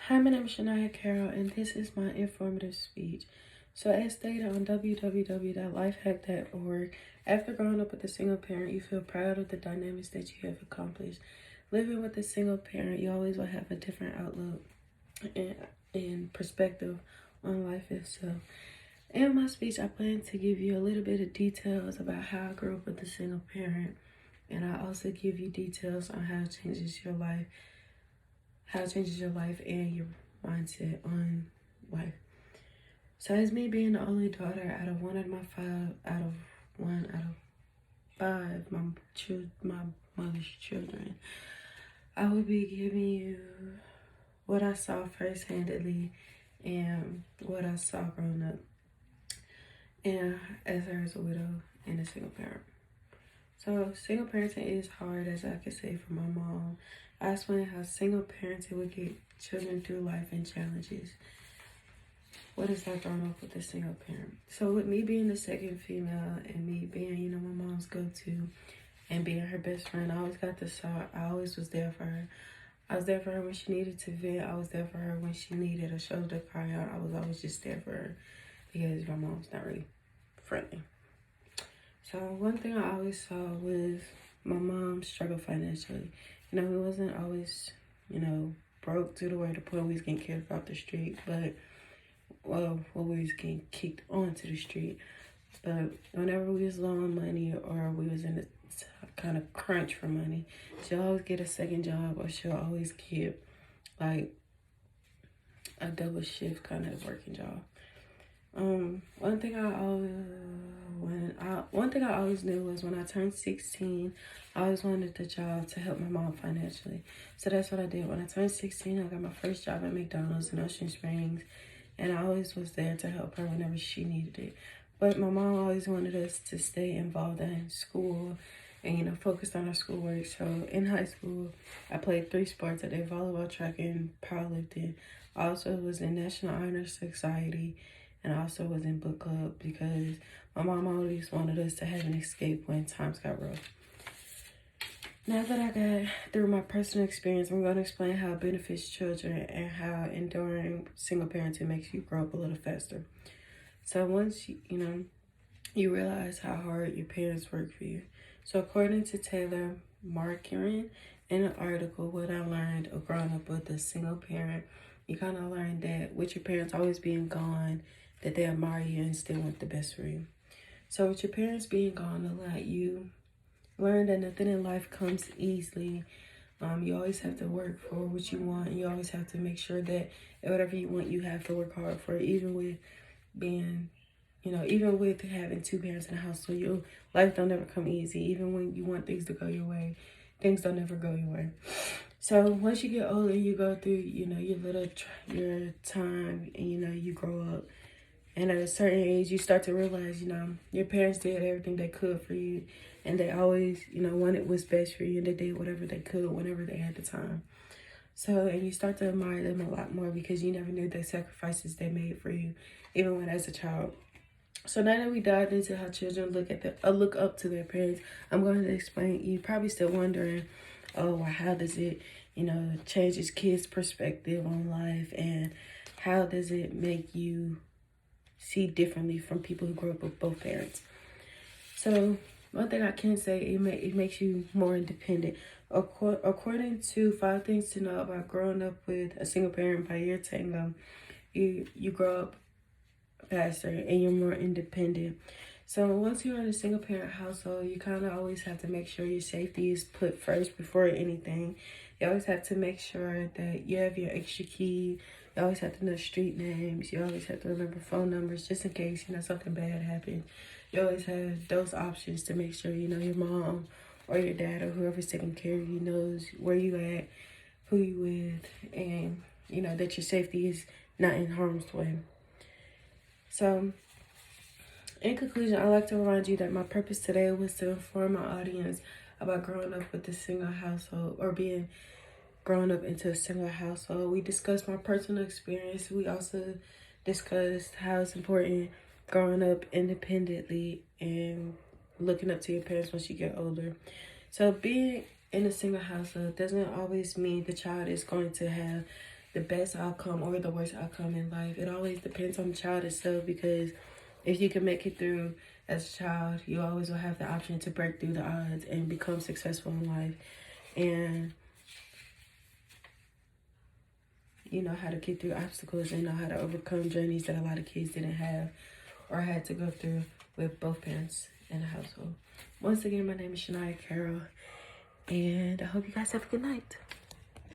Hi, my name is Shania Carroll, and this is my informative speech. So, as stated on www.lifehack.org, after growing up with a single parent, you feel proud of the dynamics that you have accomplished. Living with a single parent, you always will have a different outlook and perspective on life itself. In my speech, I plan to give you a little bit of details about how I grew up with a single parent, and I also give you details on how it changes your life and your mindset on life. So as me being the only daughter out of five, my mother's children, I will be giving you what I saw first-handedly and what I saw growing up, and as her as a widow and a single parent. So single parenting is hard, as I could say for my mom. I explained how single parenting would get children through life and challenges. What is that growing up with a single parent? So with me being the second female and me being, my mom's go-to and being her best friend, I always got the side. I always was there for her. I was there for her when she needed to vent. I was there for her when she needed a shoulder to cry out. I was always just there for her because my mom's not really friendly. So one thing I always saw was my mom struggle financially. We wasn't always, broke to the way the point we was getting kicked off the street, but we was getting kicked onto the street. But whenever we was low on money or we was in a kind of crunch for money, she'll always get a second job or she'll always get like a double shift kind of working job. One thing I always knew was when I turned 16, I always wanted the job to help my mom financially. So that's what I did. When I turned 16, I got my first job at McDonald's in Ocean Springs, and I always was there to help her whenever she needed it. But my mom always wanted us to stay involved in school and, focused on our schoolwork. So in high school, I played 3 sports. I did volleyball, track, and powerlifting. I also was in National Honor Society, and I also was in book club because my mom always wanted us to have an escape when times got rough. Now that I got through my personal experience, I'm going to explain how it benefits children and how enduring single parenting makes you grow up a little faster. So once you realize how hard your parents work for you. So according to Taylor Markian, in an article, what I learned of growing up with a single parent, you kind of learn that with your parents always being gone, that they admire you and still want the best for you. So with your parents being gone a lot, you learn that nothing in life comes easily. You always have to work for what you want. You always have to make sure that whatever you want, you have to work hard for it, even with being, even with having 2 parents in the house. So your life don't ever come easy. Even when you want things to go your way, things don't ever go your way. So once you get older, you go through, your time and, you grow up. And at a certain age, you start to realize, your parents did everything they could for you. And they always, wanted what's best for you. And they did whatever they could whenever they had the time. So, and you start to admire them a lot more because you never knew the sacrifices they made for you, even when as a child. So now that we dived into how children look up to their parents, I'm going to explain. You're probably still wondering, well, how does it, change his kids' perspective on life, and how does it make you see differently from people who grew up with both parents? So one thing I can say, it makes you more independent. According to 5 Things to Know About Growing Up with a Single Parent by Year Tango, you grow up faster and you're more independent. So once you're in a single parent household, you kind of always have to make sure your safety is put first before anything. You always have to make sure that you have your extra key. You always have to know street names. You always have to remember phone numbers just in case, something bad happened. You always have those options to make sure, your mom or your dad or whoever's taking care of you knows where you at, who you with, and, that your safety is not in harm's way. So, in conclusion, I'd like to remind you that my purpose today was to inform my audience about growing up with a single household or being grown up into a single household. We discussed my personal experience. We also discussed how it's important growing up independently and looking up to your parents once you get older. So being in a single household doesn't always mean the child is going to have the best outcome or the worst outcome in life. It always depends on the child itself, because if you can make it through as a child, you always will have the option to break through the odds and become successful in life. And you know how to get through obstacles and know how to overcome journeys that a lot of kids didn't have or had to go through with both parents in the household. Once again, my name is Shania Carroll, and I hope you guys have a good night.